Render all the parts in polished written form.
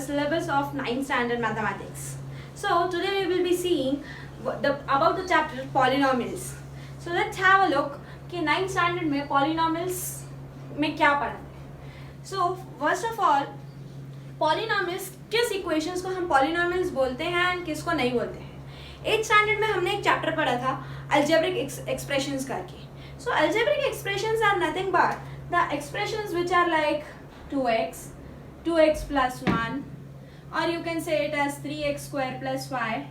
syllabus of 9th standard mathematics. So today we will be seeing about the chapter polynomials. So let's have a look कि 9th standard में polynomials में क्या पढ़ा है. So first of all, polynomials किस equations को हम polynomials बोलते हैं and किसको नहीं बोलते हैं. 8th standard में हमने एक chapter पढ़ा था algebraic expressions करके. So algebraic expressions are nothing but the expressions which are like 2x, 2x plus 1, or you can say it as 3x square plus y,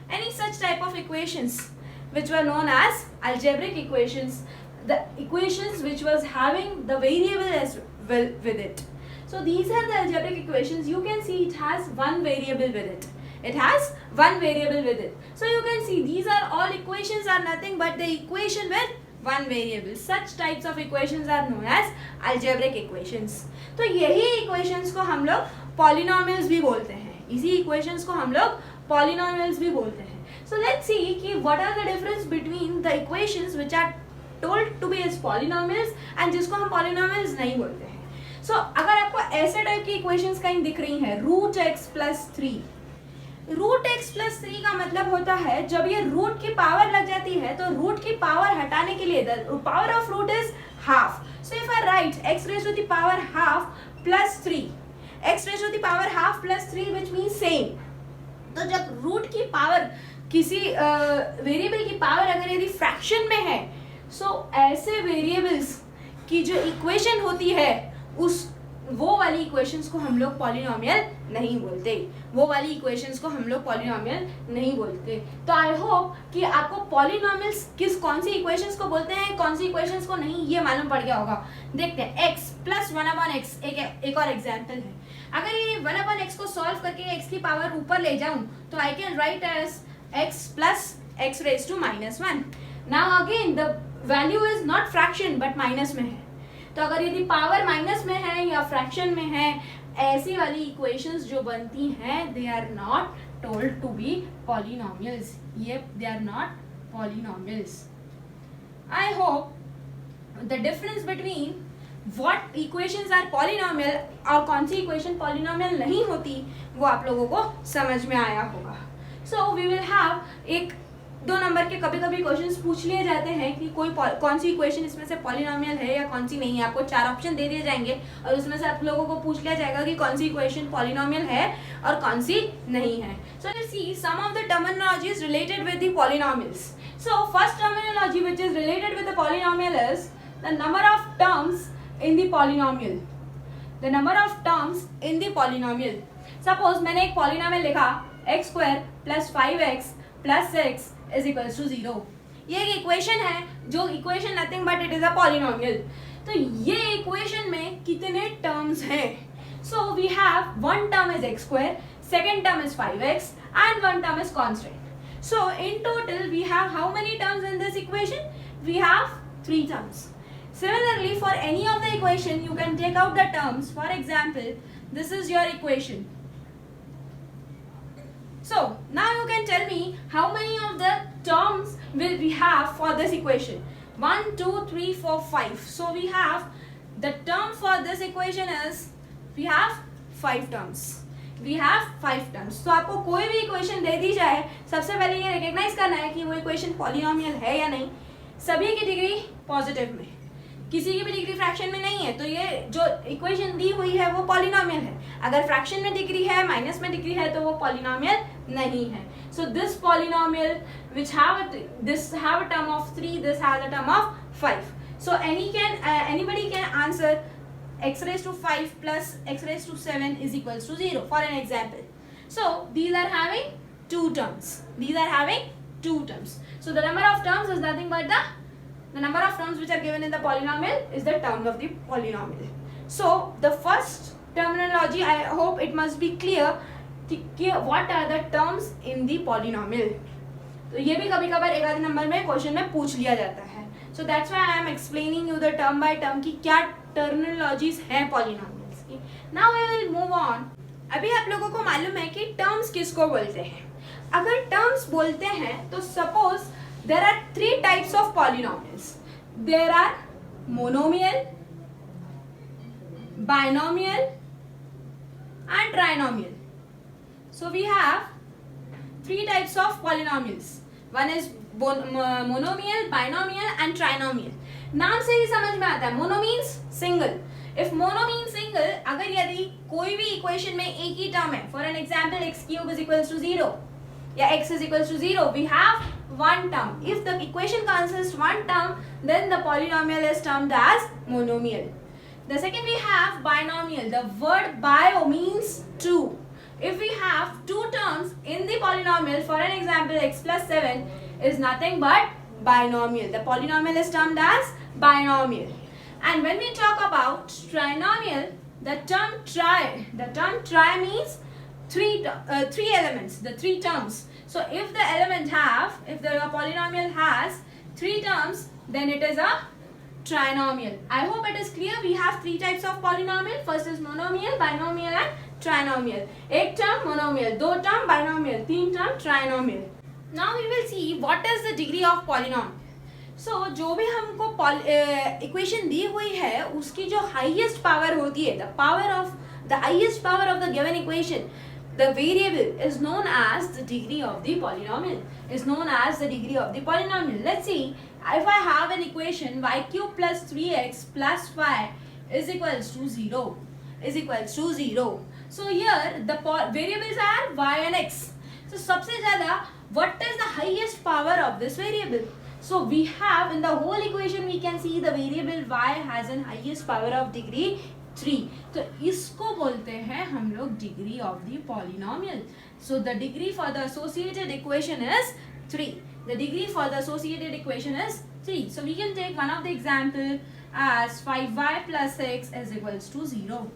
any such type of equations which were known as algebraic equations, the equations which was having the variable as well with it. So these are the algebraic equations. You can see it has one variable with it. It has one variable with it. So you can see these are all equations are nothing but the equation with one variable. Such types of equations are known as algebraic equations. तो यही equations को हम लोग polynomials भी बोलते हैं. इसी equations को हम लोग polynomials भी बोलते हैं. So let's see कि what are the difference between the equations which are told to be as polynomials and जिसको हम polynomials नहीं बोलते हैं. So अगर आपको ऐसे टाइप की equations कहीं दिख रही हैं, root x plus 3, root x plus 3 का मतलब होता है जब ये रूट की पावर लग जाती है तो रूट की पावर हटाने के लिए the power of root is half. So if I write x raise to the power half plus 3, x raise to the power half plus 3 which means same. तो जब रूट की पावर किसी variable की power अगर यदि fraction में है, सो ऐसे वेरिएबल्स की जो इक्वेशन होती है उस वो वाली इक्वेशंस को हम लोग पॉलिनोमियल नहीं बोलते. वो वाली इक्वेशंस को हम लोग पॉलिनोमियल नहीं बोलते. तो आई होप कि आपको पॉलिनोमियल्स कौन सी इक्वेशंस को बोलते हैं, कौन सी इक्वेशंस को नहीं, ये मालूम पड़ गया होगा. देखते हैं x प्लस 1/x एक और एग्जाम्पल है. अगर ये 1/x को सॉल्व करके x की पावर ऊपर ले जाऊं तो I can write as x plus x raise to -1. Now again the value is not fraction but minus में है. तो अगर यदि पावर माइनस में है या फ्रैक्शन में है, ऐसी वाली इक्वेशंस जो बनती हैं they are not told to be polynomials. ये they are not polynomials. I hope the difference between what equations are polynomial और कौन सी इक्वेशन पॉलिनोमियल नहीं होती वो आप लोगों को समझ में आया होगा. सो वी विल हैव एक 2 नंबर के कभी कभी क्वेश्चंस पूछ लिए जाते हैं कि कौन सी इक्वेशन इसमें से पॉलिनोमियल है या कौन सी नहीं है. आपको 4 ऑप्शन दे दिए जाएंगे और उसमें से आप लोगों को पूछ लिया जाएगा कि कौन सी इक्वेशन पॉलिनोमियल है और कौन सी नहीं है. So let's see some of the terminologies related with the polynomials. So first terminology which is related with the polynomial is the number of terms in the polynomial. The number of terms in the polynomial. Suppose मैंने एक polynomial लिखा x square plus 5x plus 6 is equals to 0. ये एक equation है जो equation nothing but it is a polynomial. तो ये equation में कितने टर्म्स हैं? So we have one term is x square, second term is 5x and one term is constant. So in total we have how many terms in this equation? We have 3 terms. Similarly, for any of the equation you can take out the terms. For example, this is your equation. So now you can tell me how many of the terms will we have for this equation? 1, 2, 3, 4, 5. So we have the term for this equation is we have 5 terms. We have 5 terms. So आपको कोई भी equation दे दी जाए, सबसे पहले ये recognize करना है कि वो equation polynomial है या नहीं. सभी की डिग्री पॉजिटिव में, किसी की भी डिग्री फ्रैक्शन में नहीं है, तो ये जो इक्वेशन दी हुई है वो पॉलिनोमियल है. अगर फ्रैक्शन में डिग्री है, माइनस में डिग्री है तो वो पॉलिनोमियल नहीं है. So this polynomial which have a term of 3, this has a term of 5. So anybody can answer x raised to 5 plus x raised to 7 is equals to 0 for an example. So these are having 2 terms. These are having 2 terms. So the number of terms is nothing but the number of terms which are given in the polynomial is the term of the polynomial. So the first terminology, I hope it must be clear कि what are the terms in the polynomial. तो ये भी कभी कभार एक आधे number में question में पूछ लिया जाता है. So that's why I am explaining you the term by term कि क्या terminologies हैं polynomials की. Now we will move on. अभी आप लोगों को मालूम है कि terms किसको बोलते हैं. अगर terms बोलते हैं तो suppose there are 3 types of polynomials. There are monomial, binomial and trinomial. So we have three types of polynomials. One is monomial, binomial and trinomial. नाम से ही समझ में आता है. Mono means single. If mono means single, अगर यदि कोई भी equation में एक ही term है, for an example x cube is equals to 0 या x is equals to 0, we have one term. If the equation consists one term, then the polynomial is termed as monomial. The second we have binomial. The word bio means two. If we have two terms in the polynomial, for an example x plus 7 is nothing but binomial. The polynomial is termed as binomial. And when we talk about trinomial, the term tri means three elements, the three terms. So if the polynomial has three terms, then it is a trinomial. I hope it is clear. We have three types of polynomial. First is monomial, binomial and trinomial. एक term monomial, दो term binomial, तीन term trinomial. Now we will see what is the degree of polynomial. So जो भी हमको equation दी हुई है उसकी जो highest power होती है, the highest power of the given equation, the variable is known as the degree of the polynomial. Let's see, if I have an equation y cube plus 3x plus 5 is equals to 0. So here the variables are y and x. So सबसे ज़्यादा what is the highest power of this variable? So we have in the whole equation we can see the variable y has an highest power of degree 3. तो इसको बोलते हैं हम लोग degree of the polynomial. So the degree for the associated equation is 3. So we can take one of the example as 5y plus 6 is equals to 0.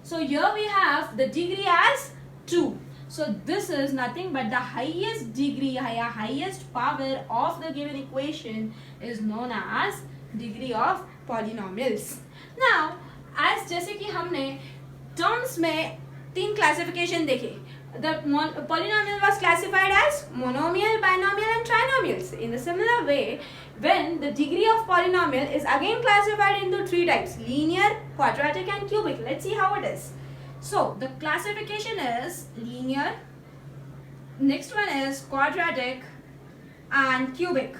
So here we have the degree as 2. So this is nothing but the highest degree, highest power of the given equation is known as degree of polynomials. Now as जैसे कि हमने terms में तीन classification देखे. The polynomial was classified as monomial, binomial and trinomials. In a similar way, when the degree of polynomial is again classified into three types: linear, quadratic and cubic. Let's see how it is. So the classification is linear, next one is quadratic and cubic.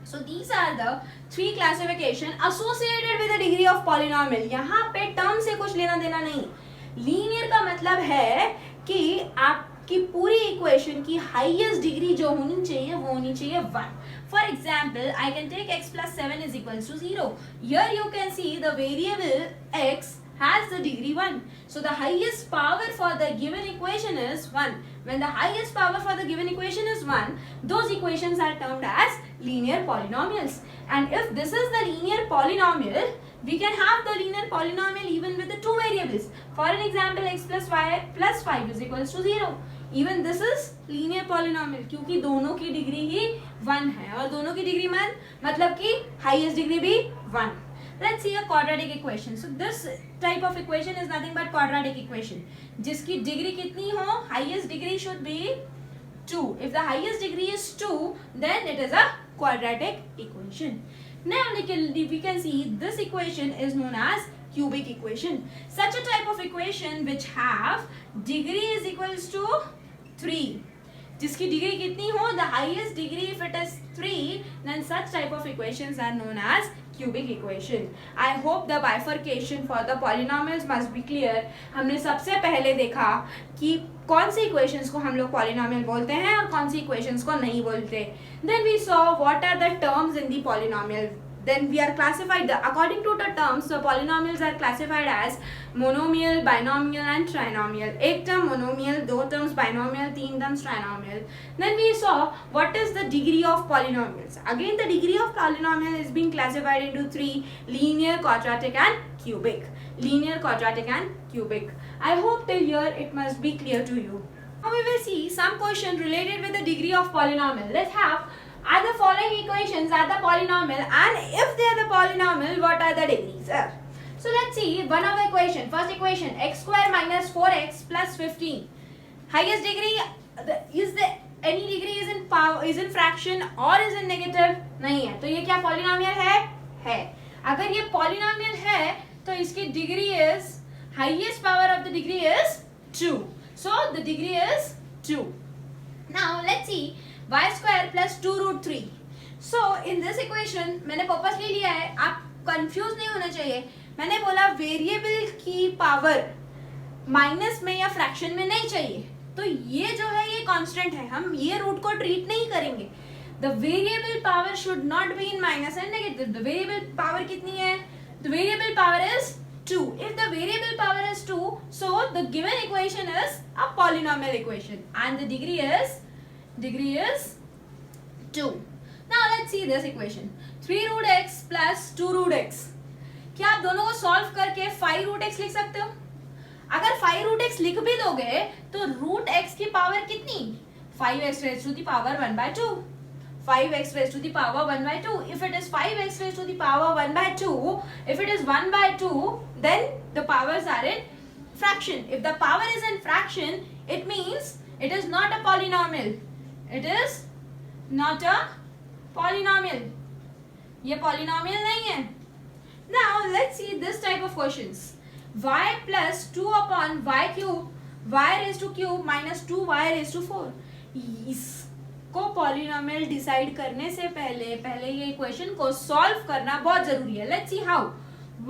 So these are the three classification associated with the degree of polynomial. यहाँ पे term से कुछ लेना देना नहीं. Linear का मतलब है कि आपकी पूरी इक्वेशन की हाईएस्ट डिग्री जो होनी चाहिए वो होनी चाहिए 1. For example, I can take x plus 7 is equals to 0. Here you can see the variable x has the degree 1. So the highest power for the given equation is 1. When the highest power for the given equation is 1, those equations are termed as linear polynomials. And if this is the linear polynomial, we can have the linear polynomial even with the two variables. For an example, x plus y plus 5 is equals to 0. Even this is linear polynomial क्योंकि दोनों की degree ही 1 है और दोनों की degree मतलब कि highest degree भी 1. Let's see a quadratic equation. So this type of equation is nothing but quadratic equation. जिसकी डिग्री कितनी हो? Highest degree should be 2. If the highest degree is 2, then it is a quadratic equation. Now we can see this equation is known as cubic equation. Such a type of equation which have degree is equals to 3. जिसकी degree कितनी हो? The highest degree, if it is 3, then such type of equations are known as cubic equation. I hope the bifurcation for the polynomials must be clear. हमने सबसे पहले देखा कि कौन सी equations को हम लोग polynomial बोलते हैं और कौन सी equations को नहीं बोलते. Then we saw what are the terms in the polynomial. Then we are classified according to the terms. The polynomials are classified as monomial, binomial and trinomial. एक term monomial, दो terms binomial, तीन terms trinomial. Then we saw what is the degree of polynomials. Again, the degree of polynomial is being classified into three: linear, quadratic and cubic. I hope till here it must be clear to you. Now we will see some question related with the degree of polynomial. Let's have, are the following equations are the polynomial, and if they are the polynomial, what are the degrees? So let's see one of the equation. First equation, x square minus 4x plus 15. Highest degree, is there any degree is in power, is in fraction or is in negative? नहीं है. तो ये क्या polynomial है? अगर ये polynomial है तो इसकी degree is, highest power of the degree is 2. So the degree is 2. Now let's see y square plus 2 root 3. So in this equation मैंने purposely लिया है, आप कंफ्यूज नहीं होना चाहिए. मैंने बोला वेरिएबल की पावर माइनस में या फ्रैक्शन में नहीं चाहिए, तो ये जो है ये कांस्टेंट है, हम ये रूट को ट्रीट नहीं करेंगे. The variable power should not be in minus and negative. The variable power कितनी है? The variable power is 2. If the variable power is 2, so the given equation is a polynomial equation and the degree is 2. Now let's see this equation. 3 root x plus 2 root x. क्या आप दोनों को solve करके 5 root x लिख सकते हो? अगर 5 root x लिख भी दोगे तो root x की पावर कितनी? 5x raised to the power 1 by 2. 5x raised to the power 1 by 2. If it is 5x raised to the power 1 by 2, if it is 1 by 2, then the powers are in fraction. If the power is in fraction, it means it is not a polynomial. It is not a polynomial. ये polynomial नहीं है. Now let's see this type of questions. Y plus 2 upon y cube, y raised to cube minus 2y raised to 4. को polynomial decide करने से पहले ये equation को solve करना बहुत जरूरी है. Let's see how.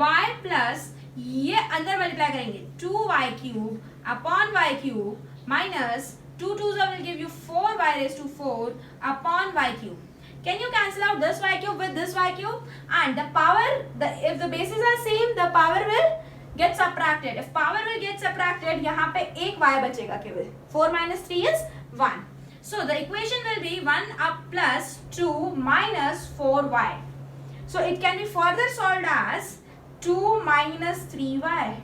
y plus ये अंदर मल्टीप्लाई करेंगे 2y cube upon y cube minus 2 2s will give you 4y raised to 4 upon y cube. Can you cancel out this y cube with this y cube? And the power, if the bases are same, the power will get subtracted. If power will get subtracted, यहाँ पे एक y बचेगा केवल. 4 minus 3 is 1. So the equation will be 1 up plus 2 minus 4y. So it can be further solved as 2 minus 3y.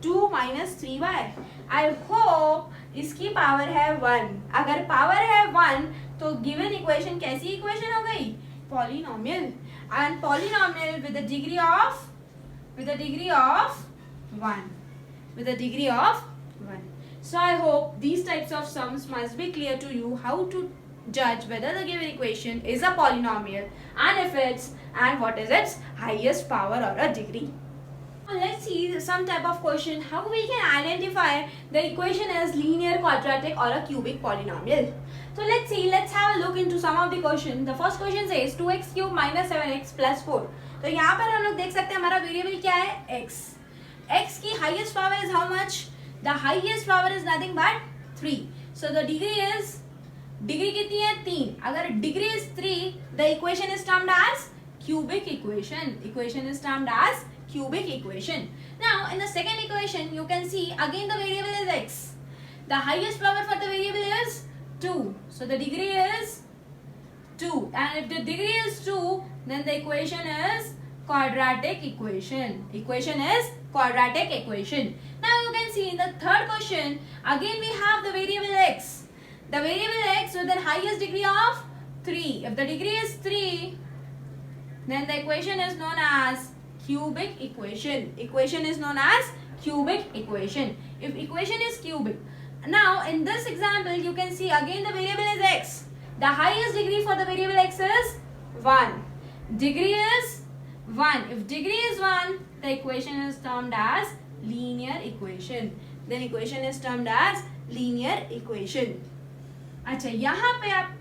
2 minus 3y. I hope इसकी power है 1. अगर power है 1 तो given equation कैसी equation हो गई? Polynomial. And polynomial with a degree of 1. With a degree of 1. So I hope these types of sums must be clear to you how to judge whether the given equation is a polynomial and what is its highest power or a degree. Now let's see some type of question how we can identify the equation as linear, quadratic or a cubic polynomial. So let's have a look into some of the question. The first question says 2x cube minus 7x plus 4. तो यहाँ पर हम लोग देख सकते हैं हमारा variable क्या है? x. x की highest power is how much? The highest power is nothing but 3. So the degree कितनी है? 3. अगर degree is 3, the equation is termed as cubic equation. Equation is termed as cubic equation. Now in the second equation, you can see again the variable is x. The highest power for the variable is 2. So the degree is 2. And if the degree is 2, then the equation is quadratic equation. Equation is quadratic equation. Now you can see in the third question, again we have the variable x. The variable x with the highest degree of 3. If the degree is 3, then the equation is known as cubic equation. Equation is known as cubic equation. If equation is cubic. Now in this example, you can see again the variable is x. The highest degree for the variable x is 1. Degree is 1. If degree is 1, the equation is termed as linear equation. Then equation is termed as linear equation. अच्छा यहाँ पे आप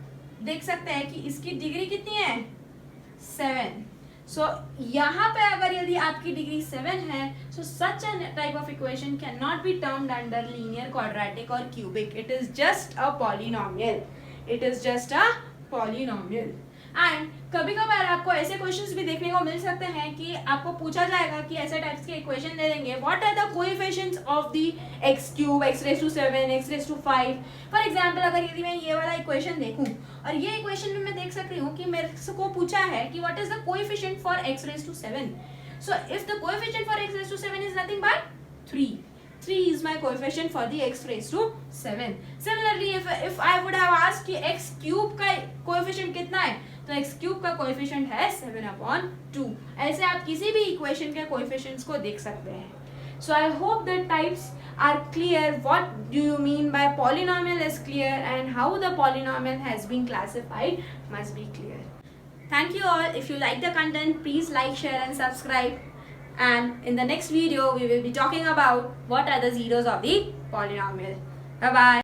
देख सकते हैं कि इसकी degree कितनी है? 7. So यहाँ पे अगर यदि आपकी डिग्री 7 है, so such a type of equation cannot be termed under linear, quadratic or cubic. It is just a polynomial. It is just a polynomial. And कभी कभार आपको ऐसे क्वेश्चंस भी देखने को मिल सकते हैं कि आपको पूछा जाएगा कि ऐसे टाइप्स के इक्वेशन दे देंगे what are the coefficients of the x cube x raise to 7 x raise to 5. For example अगर यदि मैं ये वाला इक्वेशन देखूं और ये इक्वेशन में मैं देख सकती हूँ कि मेरे को पूछा है कि what is the coefficient for x raise to 7. So if the coefficient for x raise to 7 is nothing but 3. 3 is my coefficient for the x raised to 7. Similarly, if I would have asked कि x cube का coefficient कितना है, तो x cube का coefficient है 7/2. ऐसे आप किसी भी equation के coefficients को देख सकते हैं. So I hope the types are clear. What do you mean by polynomial is clear, and how the polynomial has been classified must be clear. Thank you all. If you like the content, please like, share and subscribe. And in the next video, we will be talking about what are the zeros of the polynomial. Bye bye.